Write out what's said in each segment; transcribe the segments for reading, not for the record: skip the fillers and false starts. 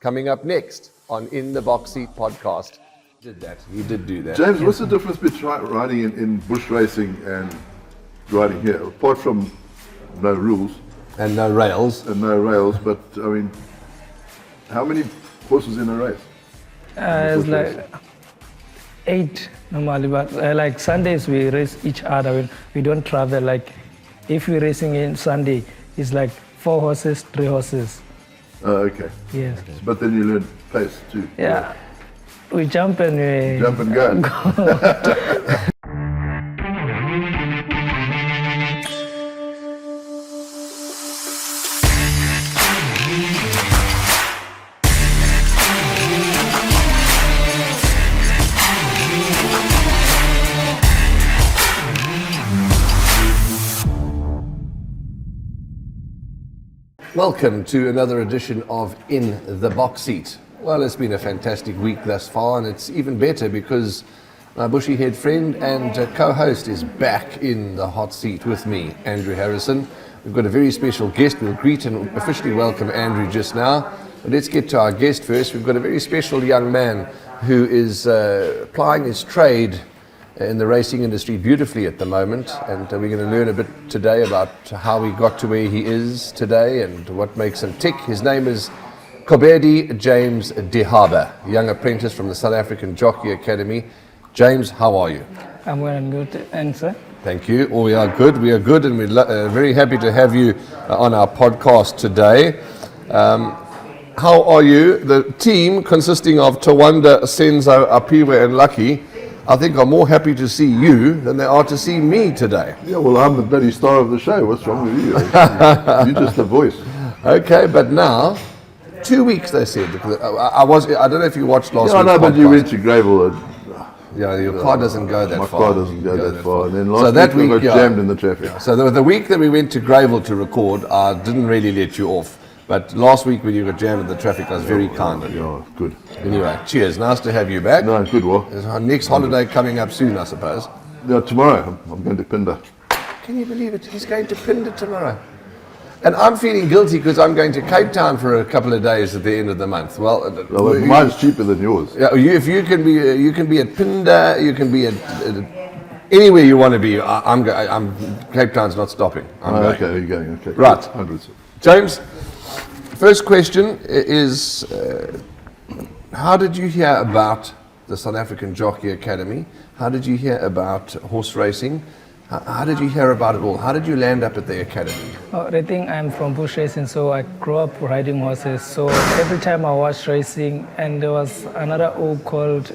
coming up next on In the Box Seat podcast. He did do that. James, what's the difference between riding in bush racing and riding here? Apart from no rules. And no rails. But I mean, how many horses in a race? It's like 8 normally, but like Sundays we race each other. We don't travel. Like if we're racing in Sunday, it's like 4 horses, 3 horses. Oh, okay. Yes. But then you learn pace too. Yeah. We jump and go. Welcome to another edition of In the Box Seat. Well, it's been a fantastic week thus far, and it's even better because my bushy-haired friend and co-host is back in the hot seat with me, Andrew Harrison. We've got a very special guest. We'll greet and officially welcome Andrew just now. But let's get to our guest first. We've got a very special young man who is plying his trade in the racing industry beautifully at the moment, and we're going to learn a bit today about how he got to where he is today and what makes him tick. His name is Kobedi James Lihaba, young apprentice from the South African Jockey Academy. James, how are you? I'm well and good, and sir? Thank you. Well, we are good, and we're very happy to have you on our podcast today. How are you? The team consisting of Tawanda, Senzo, Apiwe and Lucky, I think are more happy to see you than they are to see me today. Yeah, well, I'm the bloody star of the show. What's wrong with you? You're just the voice. Okay, but now 2 weeks they said. Because I don't know if you watched last week's Yeah, no, but you podcast. went to Gravel. Yeah, your car doesn't go that My far. car doesn't go that far. And then So last week we got jammed in the traffic. So the week that we went to Gravel to record, I didn't really let you off. But last week when you got jammed in the traffic, I was very kind of you. Yeah, good. Anyway, cheers. Nice to have you back. No, good, well. There's our next holiday coming up soon, I suppose. Yeah, tomorrow I'm going to Pinda. Can you believe it? He's going to Pinda tomorrow. And I'm feeling guilty because I'm going to Cape Town for a couple of days at the end of the month. Well, mine's cheaper than yours. Yeah, if you can be at Pinda, you can be at anywhere you want to be. I'm Cape Town's not stopping. Okay, you're going. Okay, right. Hundreds. James, first question is, how did you hear about the South African Jockey Academy? How did you hear about horse racing? How did you hear about it all? How did you land up at the academy? I think I'm from bush racing, so I grew up riding horses. So every time I watched racing, and there was another old called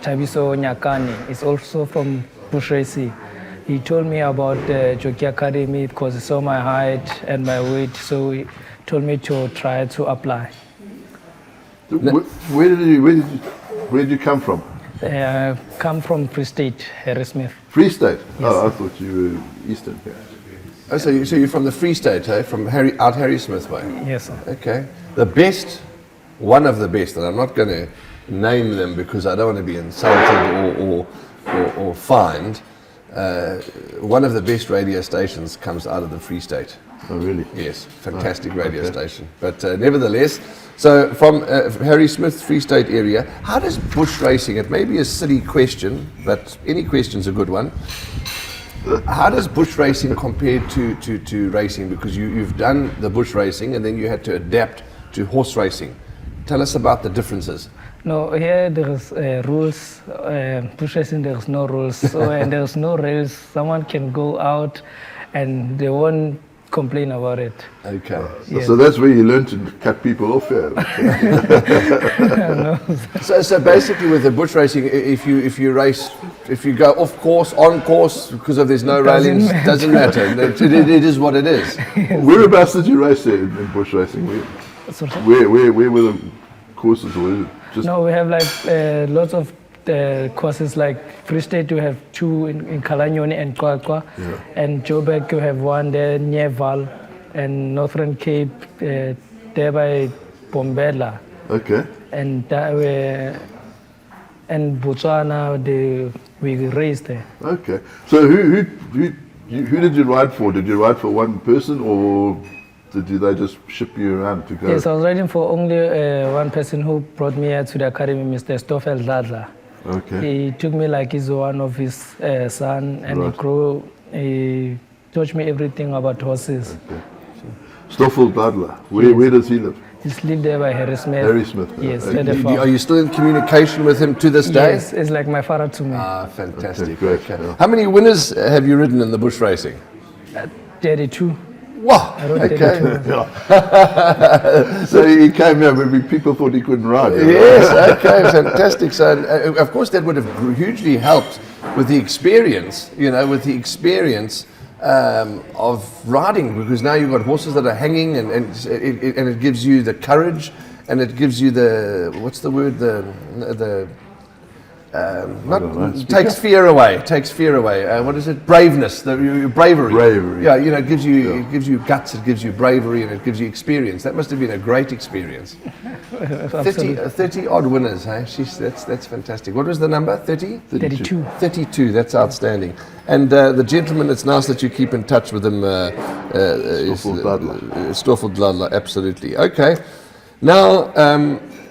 Tabiso Nyakani. It's also from bush racing. He told me about the Jockey Academy because he saw my height and my weight, so he told me to try to apply. Where did you come from? Come from Free State, Harry Smith. Free State? Yes. Oh, I thought you were Eastern. Oh, so you're from the Free State, eh? From Harry Smith way? Yes, sir. Okay. The best, one of the best, and I'm not going to name them because I don't want to be insulted or fined. One of the best radio stations comes out of the Free State. Oh, really? Yes, fantastic radio station. But nevertheless, so from Harry Smith, Free State area, how does bush racing, it may be a silly question, but any question's a good one. How does bush racing compare to racing? Because you've done the bush racing and then you had to adapt to horse racing. Tell us about the differences. No, here there's rules. Bush racing, there's no rules. So and there's no rails. Someone can go out and they won't complain about it. Okay. Yes. So that's where you learn to cut people off here. No. So basically with the bush racing, if you go off course, on course, because of there's no railings, doesn't matter. It is what it is. Whereabouts did you race there in bush racing? Where were the courses? Or was it just No, we have like lots of courses like Free State. We have 2 in Kalanyoni and Kwakwa, and Joburg we have 1 there near Val, and Northern Cape there by Bombela. Okay. And Botswana we raced there. Okay. So who did you ride for? Did you ride for one person or did they just ship you around to go? Yes, I was riding for only one person who brought me here to the academy, Mr. Stoffel Dadler. Okay. He took me like he's one of his son, and Right. he taught me everything about horses. Okay. Stoffel Dadler. Where does he live? He's lived there by Harry Smith. Harry Smith. Yes, Okay. at the Are farm. you still in communication with him to this day? Yes, it's like my father to me. Ah, fantastic. Okay, great. Okay. How many winners have you ridden in the bush racing? 32. Wow. I rode Okay. 32. So he came here when people thought he couldn't ride. Yes, okay, fantastic. So, of course, that would have hugely helped with the experience, of riding, because now you've got horses that are hanging, and it gives you the courage, and it gives you the, what's the word, takes fear away. What is it? Braveness, bravery. Bravery. Yeah, it gives you guts, it gives you bravery, and it gives you experience. That must have been a great experience. 30 odd winners, hey? That's fantastic. What was the number? 30? 32. 32, that's outstanding. And the gentleman, it's nice that you keep in touch with him. Stoffel Dadler, absolutely. Okay. Now,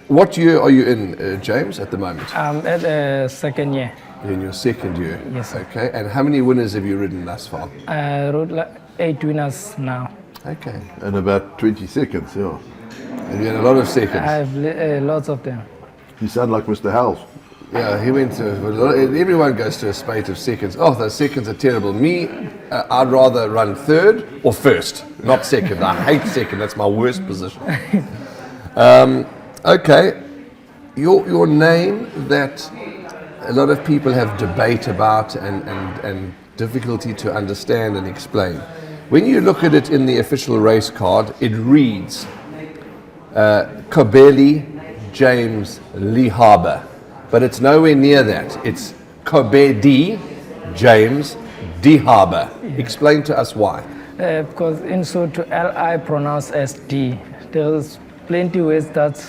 what year are you in, James, at the moment? I'm at second year. You're in your second year. Yes, sir. Okay. And how many winners have you ridden thus far? I rode like 8 winners now. Okay. In about 20 seconds, yeah. And you had a lot of I seconds. have lots of them. You sound like Mr. Howells. Yeah, he went to, everyone goes to a spate of seconds. Oh, those seconds are terrible. Me, I'd rather run third or first, not second. I hate second, that's my worst position. Okay, your name that a lot of people have debate about and difficulty to understand and explain. When you look at it in the official race card, it reads Kobeli James Lihaba, but it's nowhere near that. It's Kobedi James Lihaba. Explain to us why. Because in Sotho, L-I pronounce as D. There's plenty ways that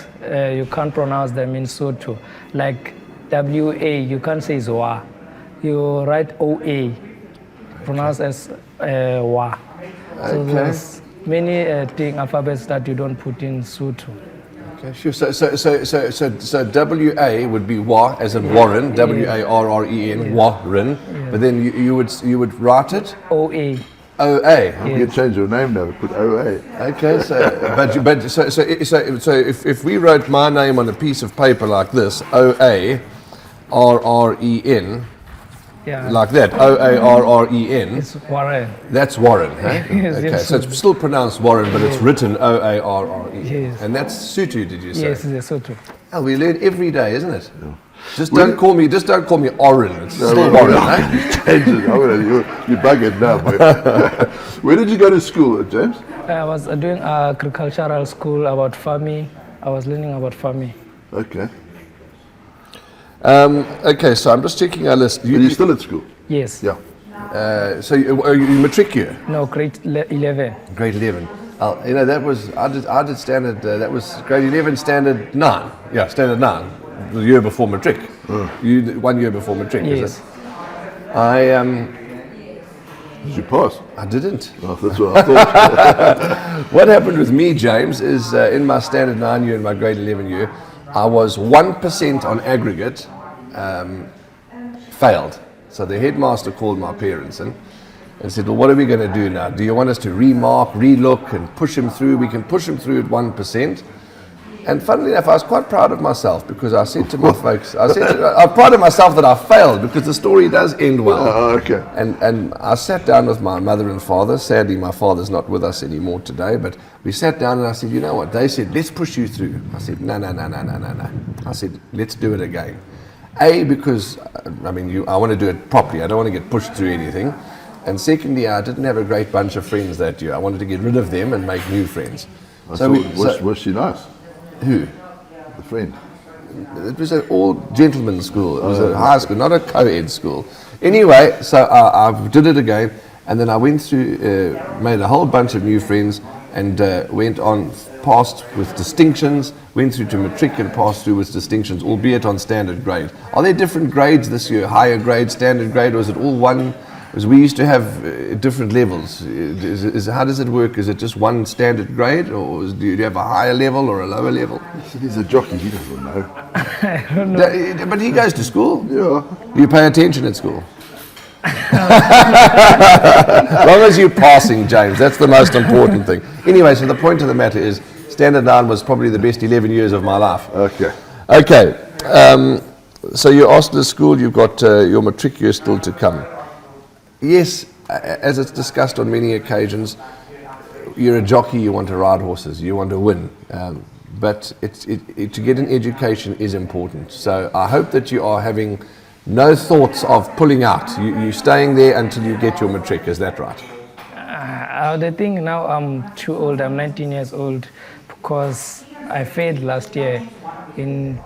you can't pronounce them in Sotho. Like W-A, you can't say Zwa. You write O-A, pronounce as Wa. So there's many alphabets that you don't put in Sotho. Okay, sure. So W-A would be Wa, as in Warren, W-A-R-R-E-N, Warren. But then you would write it O-A. O-A. You can change your name now, put OA. Okay, so if we wrote my name on a piece of paper like this, O-A-R-R-E-N, Yeah. like that, O-A-R-R-E-n, It's Warren. that's Warren, eh? Yes, Okay, yes. so it's still pronounced Warren, but it's written O-A-R-R-E. Yes. And that's Sotho, did you say? Yes, it's Sotho. Oh, we learn every day, isn't it? Just don't call me Oren. It's still Warren, eh? Change it. You're buggered now. Where did you go to school, James? I was doing agricultural school about farming. I was learning about farming. Okay. Okay, so I'm just checking our list. Are you still at school? Yes. Yeah. So are you matric year? No, grade 11. Grade 11. That was, I did standard, that was grade 11, standard 9. Yeah, standard 9. The year before matric. You 1 year before matric, is Yes. it? Did you pass? I didn't. Oh, that's what I thought. What happened with me, James, is in my standard 9 year and my grade 11 year, I was 1% on aggregate, failed. So the headmaster called my parents and said, well, what are we going to do now? Do you want us to remark, relook and push him through? We can push him through at 1%. And funnily enough, I was quite proud of myself because I said to my folks, I'm proud of myself that I failed because the story does end well. Oh, okay. And I sat down with my mother and father. Sadly, my father's not with us anymore today, but we sat down and I said, you know what? They said, let's push you through. I said, no. I said, let's do it again. Because, I want to do it properly. I don't want to get pushed through anything. And secondly, I didn't have a great bunch of friends that year. I wanted to get rid of them and make new friends. Was she nice? Who? The friend. It was an all gentlemen's school. It was a high school, not a co-ed school. Anyway, so I did it again, and then I went through, made a whole bunch of new friends, and went on, passed with distinctions, went through to matric and passed through with distinctions, albeit on standard grade. Are there different grades this year? Higher grade, standard grade, or is it all one Because we used to have different levels. How does it work? Is it just one standard grade, or do you have a higher level or a lower level? He's a jockey, he doesn't know. I don't know. But he goes to school. Yeah. You pay attention at school. As long as you're passing, James, that's the most important thing. Anyway, so the point of the matter is, Standard 9 was probably the best 11 years of my life. Okay. Okay, so you're asked at school, you've got your matric year still to come. Yes, as it's discussed on many occasions, you're a jockey, you want to ride horses, you want to win. But to get an education is important. So I hope that you are having no thoughts of pulling out. You're staying there until you get your matric, is that right? The thing now, I'm too old. I'm 19 years old because I failed last year in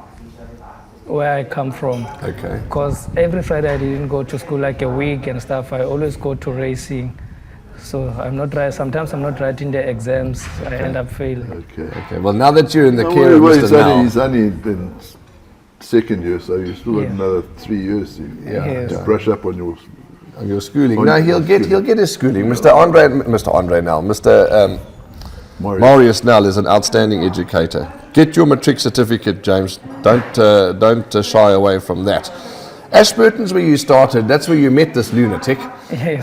where I come from. Okay. Because every Friday I didn't go to school like a week and stuff. I always go to racing. So I'm not right. Sometimes I'm not writing the exams. I end up failing. Okay. Well, now that you're in the care of Mr. Nell, he's only in second year, so you still got another 3 years to brush up on your schooling. No, he'll get his schooling. Mr. Marius Nell is an outstanding educator. Get your matric certificate, James. Don't shy away from that. Ashburton's where you started. That's where you met this lunatic. Yes.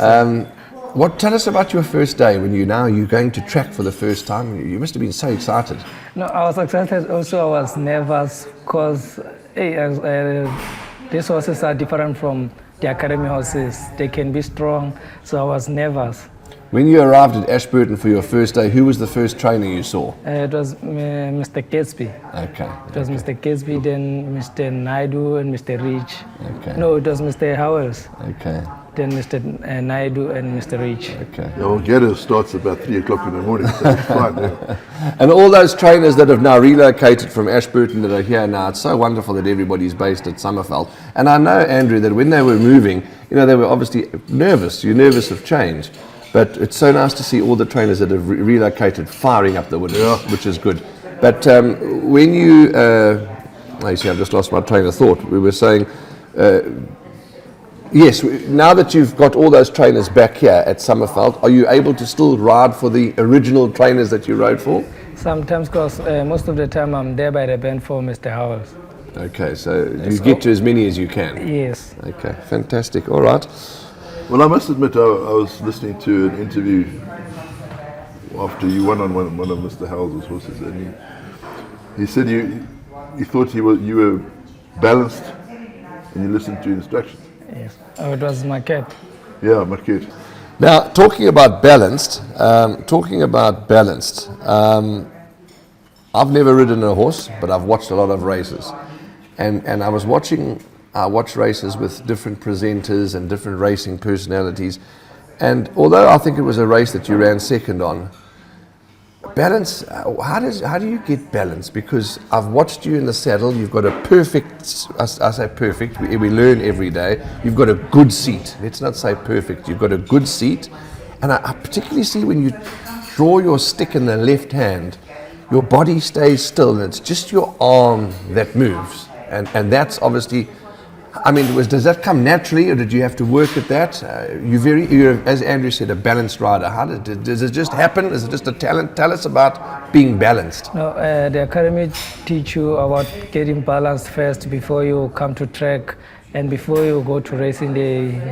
Tell us about your first day when you're going to track for the first time. You must have been so excited. No, I was excited. Also, I was nervous because these horses are different from the academy horses. They can be strong, so I was nervous. When you arrived at Ashburton for your first day, who was the first trainer you saw? It was Mr. Gatsby. Okay. It was Mr. Gatsby, then Mr. Naidu and Mr. Rich. Okay. No, it was Mr. Howells. Okay. Then Mr. Naidu and Mr. Rich. Okay. Yeah, well, Ghetto starts about 3 o'clock in the morning, so it's fine. Yeah. And all those trainers that have now relocated from Ashburton that are here now, it's so wonderful that everybody's based at Summerveld. And I know, Andrew, that when they were moving, they were obviously nervous. You're nervous of change. But it's so nice to see all the trainers that have relocated firing up the windows, which is good. But when you see, I've just lost my train of thought. We were saying, yes, now that you've got all those trainers back here at Summerveld, are you able to still ride for the original trainers that you rode for? Sometimes, because most of the time I'm there by the bend for Mr. Howells. Okay, so you get to as many as you can? Yes. Okay, fantastic. All right. Well, I must admit, I was listening to an interview after you won on one of Mr. Howells' horses, and he said you thought you were balanced and you listened to instructions. Yes. Oh, it was my cat. Yeah, my kid. Now, talking about balanced, I've never ridden a horse, but I've watched a lot of races, and I watch races with different presenters and different racing personalities, and although I think it was a race that you ran second on, balance, how do you get balance? Because I've watched you in the saddle, you've got a perfect, I say perfect, we learn every day, you've got a good seat, let's not say perfect, you've got a good seat, and I particularly see when you draw your stick in the left hand, your body stays still and it's just your arm that moves, and that's obviously, does that come naturally, or did you have to work at that? You're, as Andrew said, a balanced rider. How does it just happen? Is it just a talent? Tell us about being balanced. No, the academy teach you about getting balanced first before you come to track, and before you go to racing.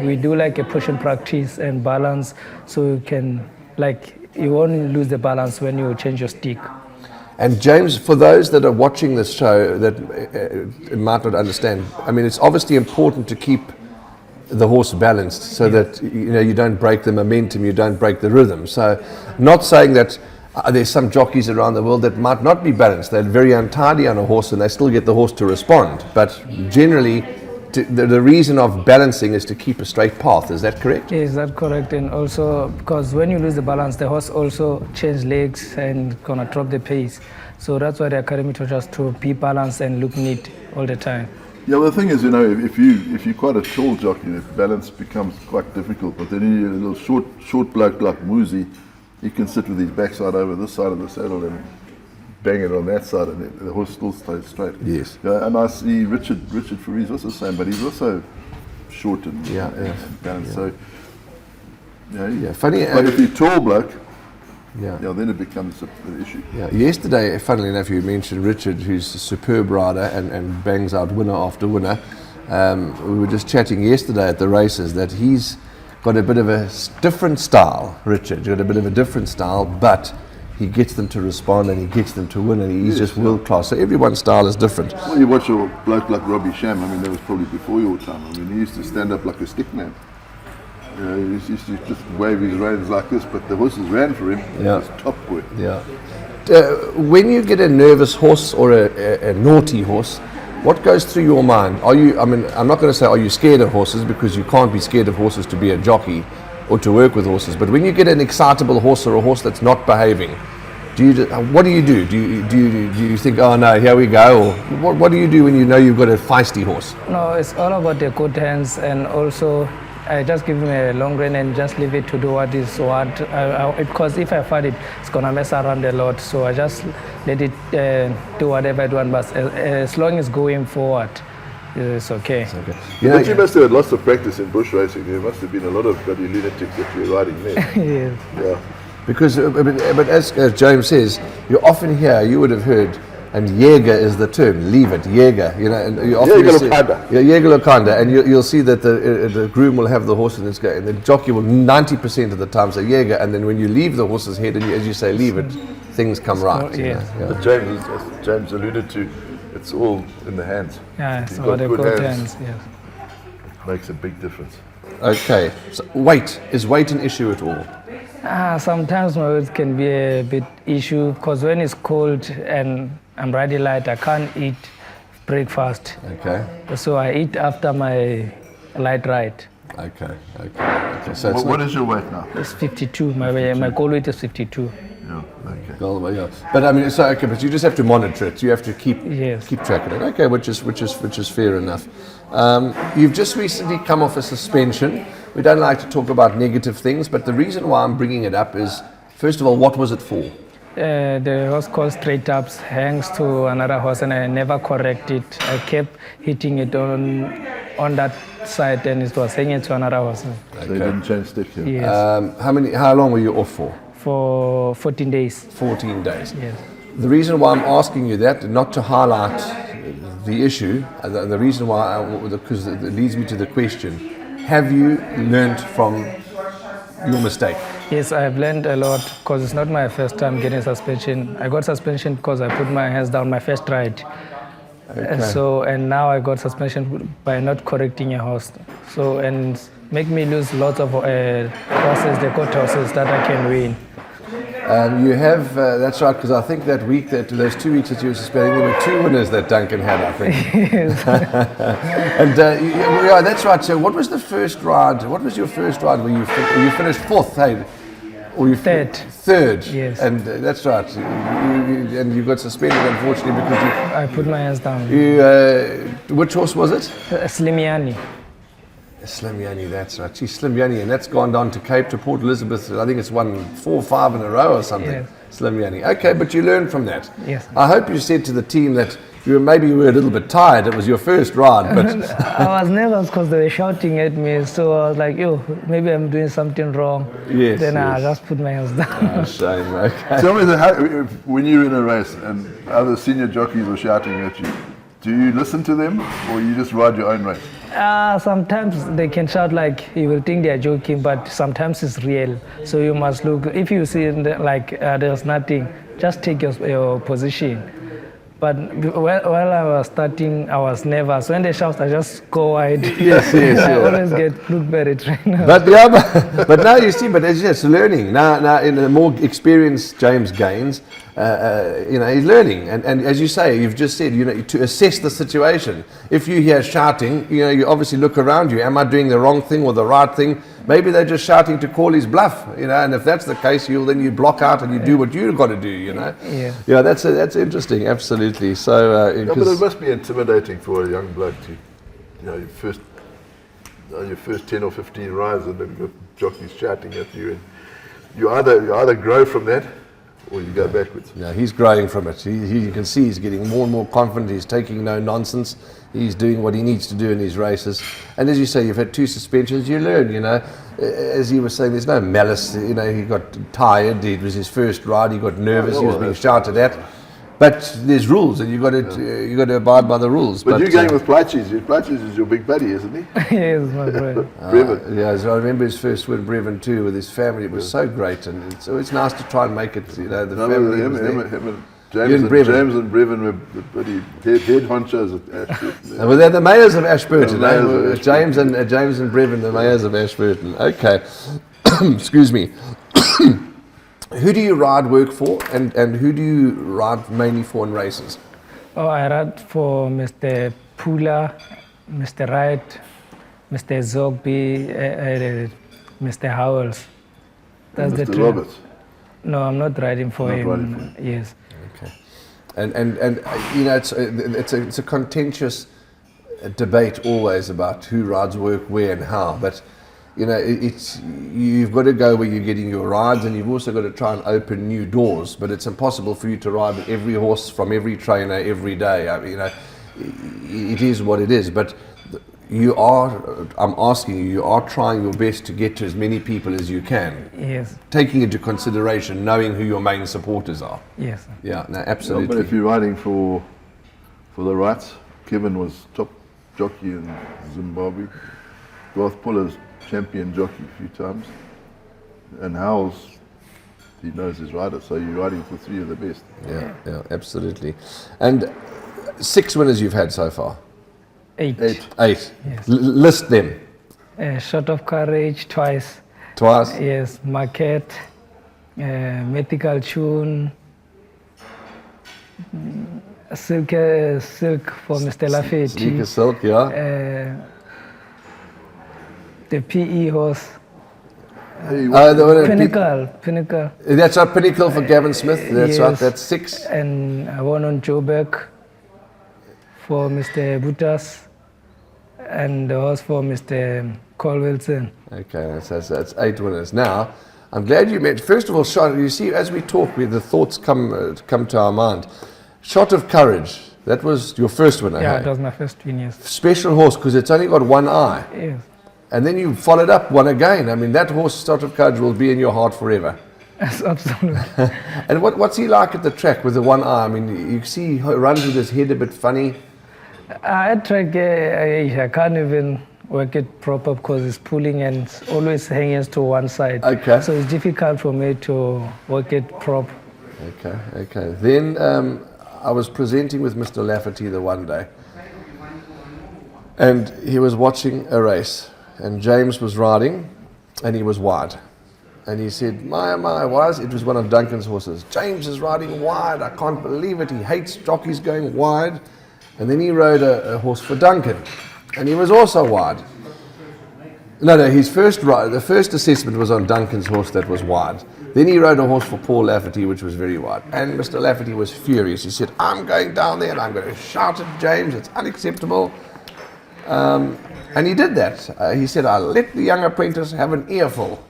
We do like a push and practice and balance, so you can you won't lose the balance when you change your stick. And James, for those that are watching this show that might not understand, it's obviously important to keep the horse balanced so that you don't break the momentum, you don't break the rhythm. So, not saying that there's some jockeys around the world that might not be balanced. They're very untidy on a horse and they still get the horse to respond. But generally, the reason of balancing is to keep a straight path. Is that correct? Yes, that's correct. And also because when you lose the balance, the horse also change legs and gonna drop the pace. So that's why the academy taught us to be balanced and look neat all the time. Yeah, well, the thing is, if you're quite a tall jockey, the balance becomes quite difficult. But then you're a little short bloke like Muzi, he can sit with his backside over this side of the saddle and bang it on that side, and the horse still stays straight. Yes. Yeah, and I see Richard Faree's also the same, but he's also short and balanced. So Yeah, funny. But if you're tall bloke, Yeah. then it becomes an issue. Yeah. Yesterday, funnily enough, you mentioned Richard, who's a superb rider and bangs out winner after winner. We were just chatting yesterday at the races that he's got a bit of a different style, Richard, got a bit of a different style, but he gets them to respond and he gets them to win, and he's just world class. So everyone's style is different. Well, you watch a bloke like Robbie Sham, I mean, that was probably before your time. I mean, he used to stand up like a stick man. He used to just wave his reins like this, but the horses ran for him. Yeah. It was top boy. Yeah. When you get a nervous horse or a naughty horse, what goes through your mind? I'm not going to say are you scared of horses, because you can't be scared of horses to be a jockey or to work with horses. But when you get an excitable horse or a horse that's not behaving, what do you do? Do you think, oh no, here we go? Or what do you do when you know you've got a feisty horse? No, it's all about the good hands, and also I just give him a long rein and just leave it to do what is what. Because if I fight it, it's gonna mess around a lot. So I just let it do whatever it wants. But as long as going forward, it's okay. Okay. But you must have had lots of practice in bush racing. There must have been a lot of bloody lunatics that you were riding there. Yes. Yeah. Because, but as James says, you often hear, you would have heard, and Jäger is the term, leave it, Jäger. And you often Jäger Lokanda, and you'll see that the groom will have the horse in its go, and the jockey will 90% of the time say Jäger, and then when you leave the horse's head and as you say leave it, things come right. Yes. But James, as James alluded to, it's all in the hands. Yeah, it's You've about got the good good hands. hands. Yes. Makes a big difference. Okay, so is weight an issue at all? Sometimes my weight can be a bit issue, because when it's cold and I'm riding light, I can't eat breakfast. Okay. So I eat after my light ride. Okay. So it's What is your weight now? It's 52. My goal weight is 52. Yeah, okay. yeah. But I mean, it's okay. But you just have to monitor it. You have to keep track of it. Okay, which is fair enough. You've just recently come off a suspension. We don't like to talk about negative things, but the reason why I'm bringing it up is, first of all, what was it for? The horse called straight ups hangs to another horse, and I never correct it. I kept hitting it on that side, and it was hanging to another horse. So you didn't change stick here? Yes. How long were you off for? For 14 days. 14 days. Yes. The reason why I'm asking you that, not to highlight the issue, the reason why, because it leads me to the question, have you learned from your mistake? Yes, I've learned a lot, because it's not my first time getting suspension. I got suspension because I put my hands down my first ride. Okay. And now I got suspension by not correcting a horse. And make me lose lots of horses, the good horses that I can win. You have, that's right, because I think that week, those 2 weeks that you were suspending, there were 2 winners that Duncan had, I think. And yeah, that's right. So what was the first ride? What was your first ride where you finished 4th, hey? Or you Third. Third. Yes. And that's right. And you got suspended, unfortunately, because I put my hands down. which horse was it? Slimiani. Slimiani, that's right. Gee, Slimiani, and that's gone down to Cape, to Port Elizabeth. I think it's won 4 or 5 in a row or something. Yes. Slimiani. Okay, but you learned from that. Yes. I hope you said to the team that maybe you were a little bit tired. It was your first ride, but I was nervous because they were shouting at me, so I was like, maybe I'm doing something wrong. Yes, Then yes. I just put my hands down. Oh, shame. Okay. Tell me, when you're in a race and other senior jockeys are shouting at you, do you listen to them or you just ride your own race? Sometimes they can shout like you will think they are joking, but sometimes it's real. So you must look. If you see there's nothing, just take your position. But while I was starting, I was nervous. When they shout, I just go wide. Yes. I always get blueberry trainer. But now you see, but it's just learning. Now in a more experienced James gains, he's learning. And as you say, you've just said, to assess the situation. If you hear shouting, you obviously look around you. Am I doing the wrong thing or the right thing? Maybe they're just shouting to call his bluff, and if that's the case, then you block out and you do what you've got to do, Yeah, that's interesting, absolutely. So, but it must be intimidating for a young bloke to, your first 10 or 15 rides and then you've got jockeys shouting at you, and you either grow from that or you go backwards. No, he's growing from it. You can see he's getting more and more confident. He's taking no nonsense. He's doing what he needs to do in his races. And as you say, you've had 2 suspensions. You learn, As he was saying, there's no malice. He got tired. It was his first ride. He got nervous. He was being shouted at. But there's rules, and you got to abide by the rules. But you're going with Flycheese. Flycheese is your big buddy, isn't he? Yes, my brother. Brevin. Yeah, so I remember his first win, Brevin too, with his family. It was so great, and it's always nice to try and make it. The family was there. Him and James and Brevin were bloody head honchos at Ashburton. Well, they're the mayors of Ashburton. The mayors of Ashburton. James and Brevin, the mayors of Ashburton. Okay, excuse me. Who do you ride work for, and who do you ride mainly for in races? Oh, I ride for Mr. Pula, Mr. Wright, Mr. Zogby, Mr. Howells. That's Mr. the three. Roberts. No, I'm not riding for him. Riding for him. Yes. Okay, and it's a contentious debate always about who rides work where and how, but. You've got to go where you're getting your rides, and you've also got to try and open new doors. But it's impossible for you to ride with every horse from every trainer every day. It is what it is. But I'm asking you, you are trying your best to get to as many people as you can. Yes. Taking into consideration knowing who your main supporters are. Yes. Yeah, no, absolutely. But if you're riding for the rights, Kevin was top jockey in Zimbabwe. Garth Puller's champion jockey a few times, and Howells, he knows his rider, so you're riding for 3 of the best. Yeah, absolutely. And 6 winners you've had so far? 8. 8. Yes. List them. Shot of Courage twice. Twice? Yes, Market, Mythical Tune, Silk for Mr. Lafferty. Sneaker Silk, yeah. The PE horse. Pinnacle. That's right, Pinnacle for Gavin Smith. That's yes. right, that's 6. And I won on Joburg for Mr. Butas, and the horse for Mr. Cole Wilson. Okay, that's 8 winners. Now, I'm glad you met. First of all, Shot, you see, as we talk, the thoughts come to our mind. Shot of Courage, that was your first winner. Yeah, hey? it was my first win, yes. Special horse, because it's only got one eye. Yes. And then you followed up one again. I mean, that horse, Shot of Courage, will be in your heart forever. Yes, absolutely. And what's he like at the track with the one eye? I mean, you see he runs with his head a bit funny. At track, I can't even work it proper because it's pulling and always hanging to one side. Okay. So it's difficult for me to work it proper. Okay. Then I was presenting with Mr. Lafferty the one day, and he was watching a race, and James was riding, and he was wide. And he said, my, why is it? It was one of Duncan's horses. James is riding wide. I can't believe it. He hates jockeys going wide. And then he rode a horse for Duncan, and he was also wide. No, his first ride, the first assessment was on Duncan's horse that was wide. Then he rode a horse for Paul Lafferty, which was very wide. And Mr. Lafferty was furious. He said, I'm going down there and I'm going to shout at James. It's unacceptable. And he did that. He said, I'll let the young apprentice have an earful.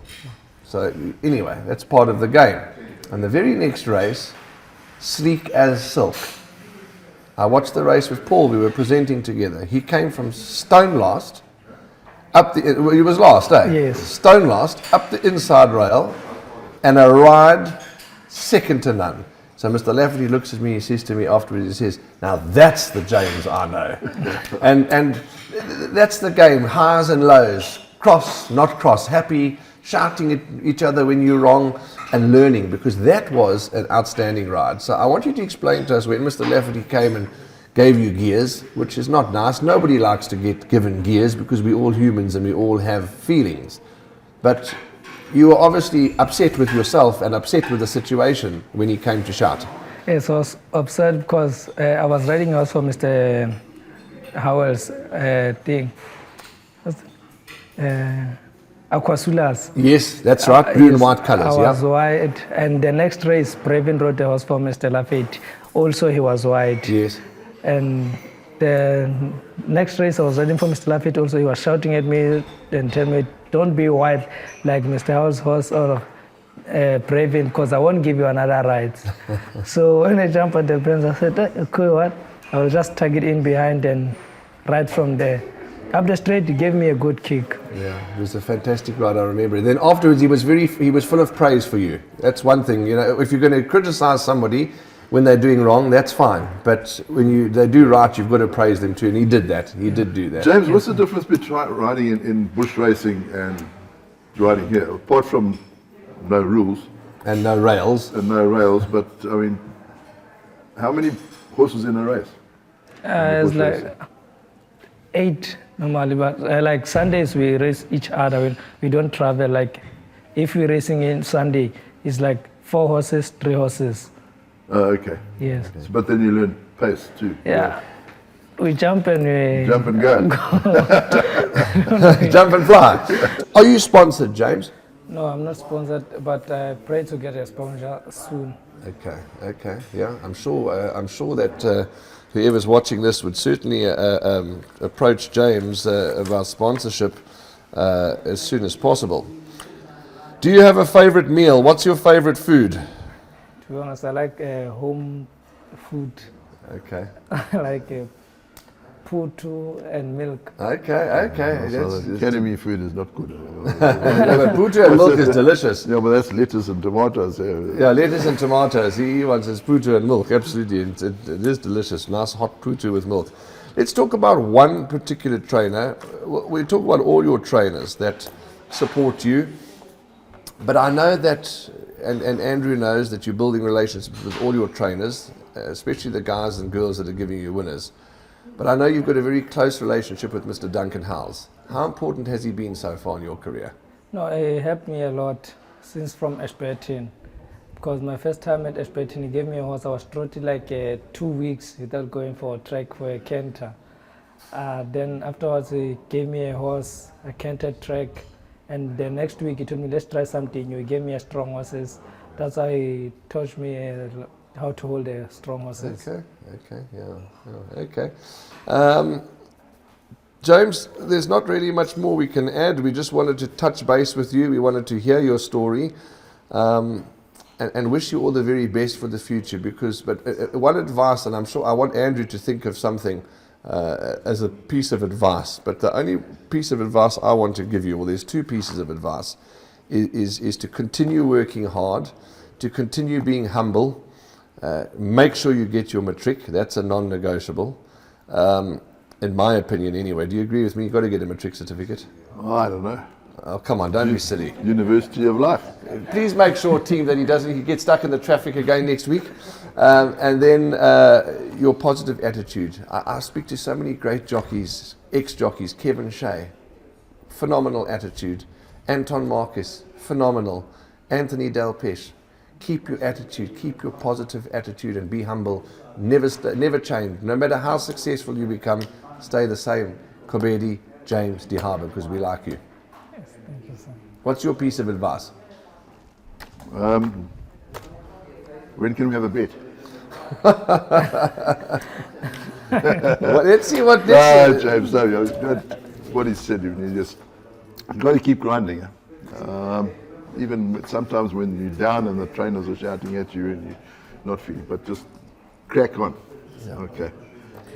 So anyway, that's part of the game. And the very next race, Sleek as Silk. I watched the race with Paul. We were presenting together. He came from stone last, he was last, eh? Yes. Stone last, up the inside rail, and a ride second to none. So Mr. Lafferty looks at me, he says to me afterwards, he says, now that's the James I know. and that's the game, highs and lows, cross, not cross, happy, shouting at each other when you're wrong, and learning, because that was an outstanding ride. So I want you to explain to us when Mr. Lafferty came and gave you gears, which is not nice. Nobody likes to get given gears because we're all humans and we all have feelings. But you were obviously upset with yourself and upset with the situation when he came to shout. Yes, I was upset because I was riding also Mr. Howell's thing. Aquasulas. Yes, that's right, blue and white colours. I was white, and the next race, Brevin rode the horse for Mr. Lafferty. Also, he was white. Yes. And the next race, I was riding for Mr. Lafferty. Also, he was shouting at me and telling me, "Don't be white like Mr. Howell's horse or brave because I won't give you another ride. So when I jump at the brains, I said, okay, what? I will just tag it in behind and ride from there. Up the straight, he gave me a good kick. Yeah, it was a fantastic ride, I remember. And then afterwards, he was full of praise for you. That's one thing, you know, if you're going to criticize somebody when they're doing wrong, that's fine. But when they do right, you've got to praise them too. And he did that. He did do that. James, what's the difference between riding in bush racing and riding here? Apart from no rules. And no rails. But I mean, how many horses in a race? It's like 8 normally, but like Sundays we race each other. We don't travel. Like if we're racing in Sunday, it's like 4 horses, 3 horses. Oh, okay. Yes. So, but then you learn pace too. Yeah. We jump and we... Jump and go. Jump and fly. Are you sponsored, James? No, I'm not sponsored, but I pray to get a sponsor soon. Okay, yeah. I'm sure that whoever's watching this would certainly approach James about sponsorship as soon as possible. Do you have a favorite meal? What's your favorite food? To be honest, I like home food. Okay. I like putu and milk. Okay. So the academy food is not good. But putu and milk is delicious. Yeah, but that's lettuce and tomatoes. Yeah, lettuce and tomatoes. He wants his putu and milk. Absolutely, it is delicious. Nice hot putu with milk. Let's talk about one particular trainer. We talk about all your trainers that support you, but I know that, and Andrew knows that you're building relationships with all your trainers, especially the guys and girls that are giving you winners. But I know you've got a very close relationship with Mr. Duncan Howells. How important has he been so far in your career? No, he helped me a lot since from Ashburton. Because my first time at Ashburton, he gave me a horse. I was trotting like 2 weeks without going for a track for a canter. Then afterwards, he gave me a horse, a canter track. And the next week, he told me, let's try something new. He gave me a strong horses. That's how he taught me how to hold a strong horses. Okay. James, there's not really much more we can add. We just wanted to touch base with you. We wanted to hear your story and wish you all the very best for the future. But one advice, and I'm sure I want Andrew to think of something as a piece of advice, but the only piece of advice I want to give you, well, there's 2 pieces of advice, is to continue working hard, to continue being humble. Make sure you get your matric. That's a non-negotiable, in my opinion anyway. Do you agree with me? You've got to get a matric certificate. Oh, I don't know. Oh, come on, don't be silly. University of Life. Please make sure, team, that he gets stuck in the traffic again next week. And then your positive attitude. I speak to so many great jockeys, ex-jockeys. Kevin Shea, phenomenal attitude. Anton Marcus, phenomenal. Anthony Delpesh. Keep your attitude, keep your positive attitude, and be humble. Never change. No matter how successful you become, stay the same. Kobedi, James Lihaba, because we like you. Yes, thank you, sir. What's your piece of advice? When can we have a bet? Well, let's see what this is. James, no, what he said, you just got to keep grinding. Even sometimes when you're down and the trainers are shouting at you and you're not feeling, but just crack on. Yeah. Okay.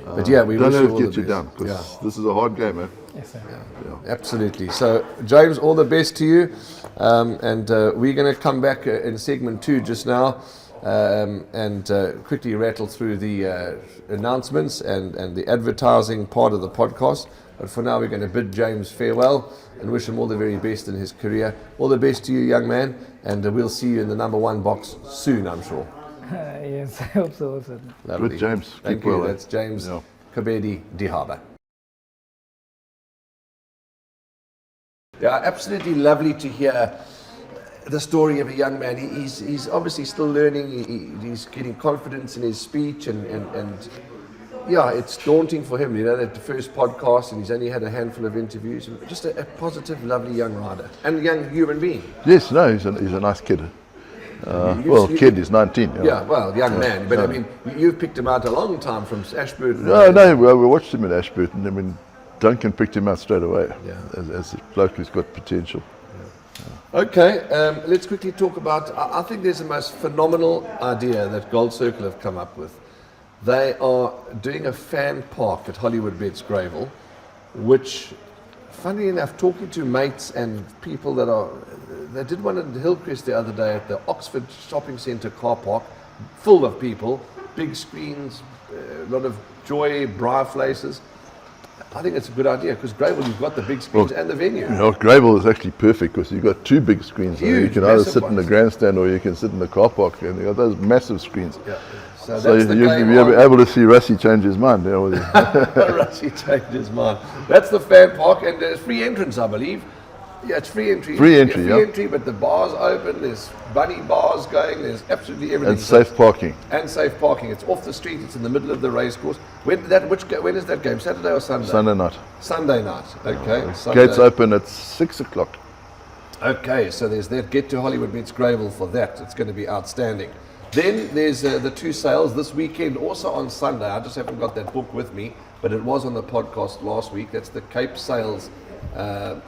But yeah, we don't wish let you it all get the you best. down, because this is a hard game, eh? Yes, sir. Yeah. Absolutely. So, James, all the best to you. And we're going to come back in segment 2 just now and quickly rattle through the announcements and the advertising part of the podcast. But for now, we're going to bid James farewell and wish him all the very best in his career. All the best to you, young man, and we'll see you in the number 1 box soon, I'm sure. Yes, I hope so also. Lovely. Good, James. Thank Keep you. well, That's James Kobedi Lihaba. Yeah, absolutely lovely to hear the story of a young man. He's obviously still learning. He's getting confidence in his speech, and yeah, it's daunting for him. You know, that the first podcast, and he's only had a handful of interviews. Just a positive, lovely young rider and young human being. Yes, no, he's a nice kid. Kid is 19. Yeah, well, young man. But I mean, you've picked him out a long time from Ashburton. No, we watched him at Ashburton. I mean, Duncan picked him out straight away as a bloke who's got potential. Okay, let's quickly talk about. I think there's the most phenomenal idea that GoldCircle have come up with. They are doing a fan park at Hollywood Bets Gravel, which, funny enough, talking to mates and people they did one in Hillcrest the other day at the Oxford Shopping Centre car park, full of people, big screens, a lot of joy, bra flaces. I think it's a good idea because Gravel, you've got the big screens and the venue. Gravel is actually perfect because you've got two big screens. Huge, you can either massive sit in the ones. grandstand or you can sit in the car park, and you've got those massive screens. Yeah. So So that's the you'll game be on. able to see Rusty change his mind. With Rusty changed his mind. That's the fan park, and there's free entrance, I believe. Yeah, it's free entry. Free entry, free yeah. entry, but the bar's open. There's bunny bars going. There's absolutely everything. and safe parking. And safe parking. It's off the street. It's in the middle of the race course. When is that game? Saturday or Sunday? Sunday night. Sunday night. Okay. Sunday. Gates open at 6 o'clock. Okay, so there's that. Get to Hollywood Bets Gravel for that. It's going to be outstanding. Then there's the two sales this weekend, also on Sunday. I just haven't got that book with me, but it was on the podcast last week. That's the Cape Sales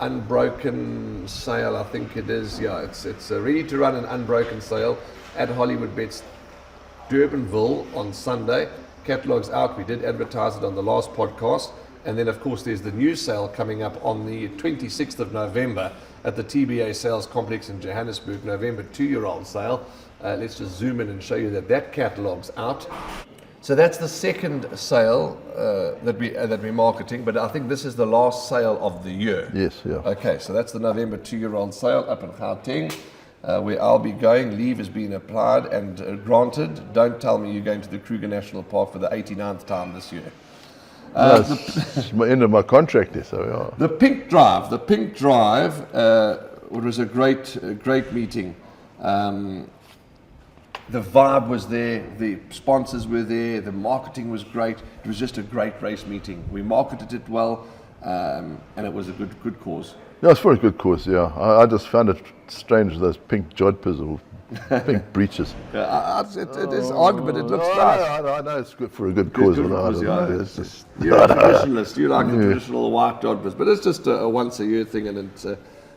unbroken sale, I think it is. Yeah, it's ready to run an unbroken sale at Hollywood Bets Durbanville on Sunday. Catalogue's out. We did advertise it on the last podcast. And then, of course, there's the new sale coming up on the 26th of November at the TBA Sales Complex in Johannesburg, November 2-year-old sale. Let's just zoom in and show you that catalogue's out. So that's the second sale that we're marketing, but I think this is the last sale of the year. Yes, yeah. Okay, so that's the November 2-year-old sale up in Gauteng, where I'll be going. Leave has been applied and granted. Don't tell me you're going to the Kruger National Park for the 89th time this year. It's my end of my contract there, so yeah. The Pink Drive, it was a great meeting. The vibe was there, the sponsors were there, the marketing was great. It was just a great race meeting. We marketed it well, and it was a good cause. Yeah, it's for a good cause, yeah. I just found it strange, those pink jodhpurs or pink breeches. It is odd, but it looks nice. I know it's good for a good cause. Good but I cause, don't yeah. know, it's just, You're a traditionalist. You like the traditional white jodhpurs, but it's just a once-a-year thing, and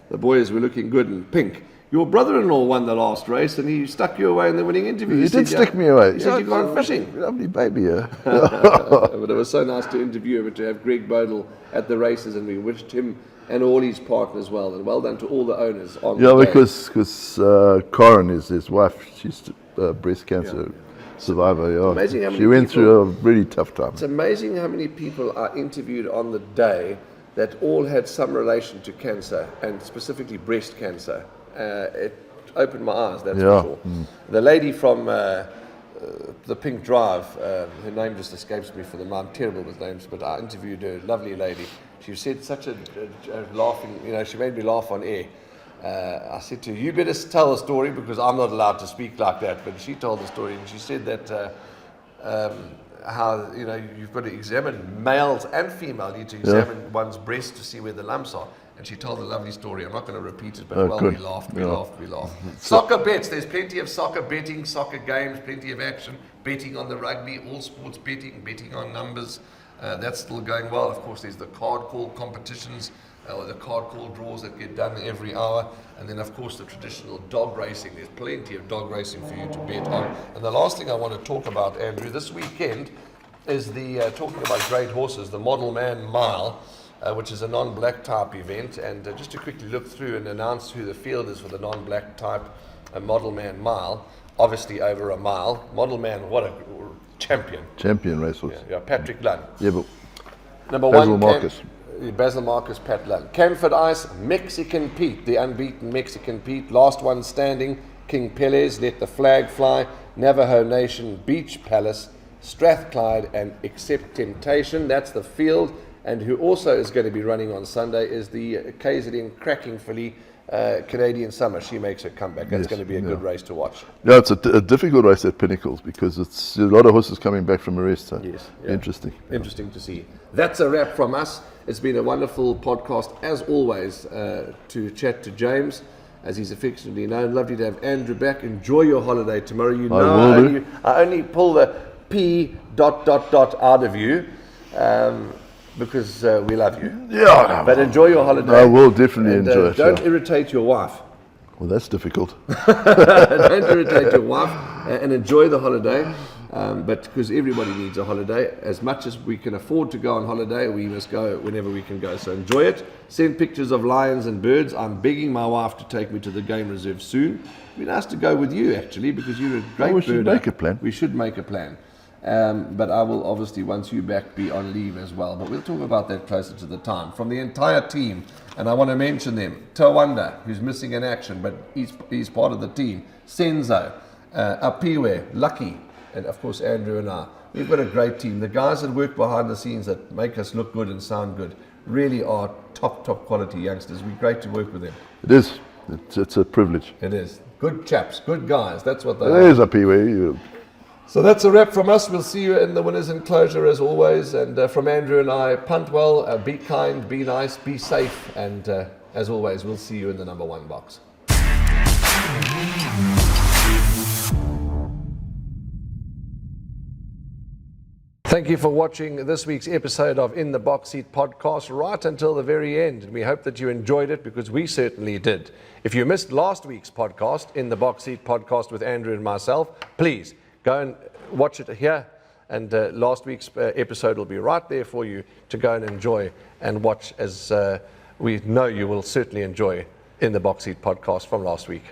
the boys were looking good in pink. Your brother-in-law won the last race, and he stuck you away in the winning interview. He did stick me away. He said you've gone fishing. Lovely baby, yeah. But it was so nice to interview him and to have Greg Bodle at the races, and we wished him and all his partners well, and well done to all the owners on the day. because Corin is his wife. She's a breast cancer survivor. Yeah, Amazing how many she went people- through a really tough time. It's amazing how many people are interviewed on the day that all had some relation to cancer, and specifically breast cancer. It opened my eyes, that's Yeah. for sure. The lady from the Pink Drive, her name just escapes me for the moment. I'm terrible with names, but I interviewed her, lovely lady. She said such a laughing, she made me laugh on air. I said to her, you better tell the story because I'm not allowed to speak like that. But she told the story, and she said that how you've got to examine, males and female need to examine one's breast to see where the lumps are. And she told a lovely story. I'm not going to repeat it, but Good. we laughed. Soccer bets. There's plenty of soccer betting, soccer games, plenty of action. Betting on the rugby, all sports betting on numbers. That's still going well. Of course, there's the card call competitions, or the card call draws that get done every hour. And then, of course, the traditional dog racing. There's plenty of dog racing for you to bet on. And the last thing I want to talk about, Andrew, this weekend is the, talking about great horses, the Model Man Mile, which is a non-black type event. And just to quickly look through and announce who the field is for the non-black type Model Man Mile, obviously over a mile. Model Man, what a champion. Champion racehorse. Yeah, Patrick Lunn. Yeah, but Number Basil one, Marcus. Basil Marcus, Pat Lunn. Canford Ice, Mexican Pete, the unbeaten Mexican Pete. Last one standing, King Pelez, Let the Flag Fly, Navajo Nation, Beach Palace, Strathclyde, and Accept Temptation. That's the field. And who also is going to be running on Sunday is the KZN Cracking Filly, Canadian Summer. She makes her comeback. That's going to be a good race to watch. Yeah, it's a difficult race at Pinnacles because it's a lot of horses coming back from arrest. So Yes, yeah. interesting. Interesting to see. That's a wrap from us. It's been a wonderful podcast, as always, to chat to James, as he's affectionately known. Lovely to have Andrew back. Enjoy your holiday tomorrow. You know, I only pull the P ... out of you. because we love you. Yeah, But enjoy your holiday. I will definitely And, enjoy it. Don't yeah. irritate your wife. Well, that's difficult. Don't irritate your wife and enjoy the holiday. But because everybody needs a holiday, as much as we can afford to go on holiday, we must go whenever we can go. So enjoy it. Send pictures of lions and birds. I'm begging my wife to take me to the game reserve soon. It'd be nice to go with you, actually, because you're a great birder. We should make a plan. We should make a plan. But I will obviously, once you're back, be on leave as well. But we'll talk about that closer to the time. From the entire team, and I want to mention them, Tawanda, who's missing in action, but he's part of the team, Senzo, Apiwe, Lucky, and of course Andrew and I. We've got a great team. The guys that work behind the scenes that make us look good and sound good really are top quality youngsters. We're great to work with them. It is. It's a privilege. It is. Good chaps, good guys. That's what they are. There's a Pee-wee. So that's a wrap from us. We'll see you in the winners enclosure as always. And from Andrew and I, punt well, be kind, be nice, be safe. And as always, we'll see you in the number 1 box. Thank you for watching this week's episode of In the Box Seat podcast right until the very end. And we hope that you enjoyed it because we certainly did. If you missed last week's podcast, In the Box Seat podcast with Andrew and myself, please go and watch it here. And last week's episode will be right there for you to go and enjoy and watch, as we know you will certainly enjoy In the Box Seat podcast from last week.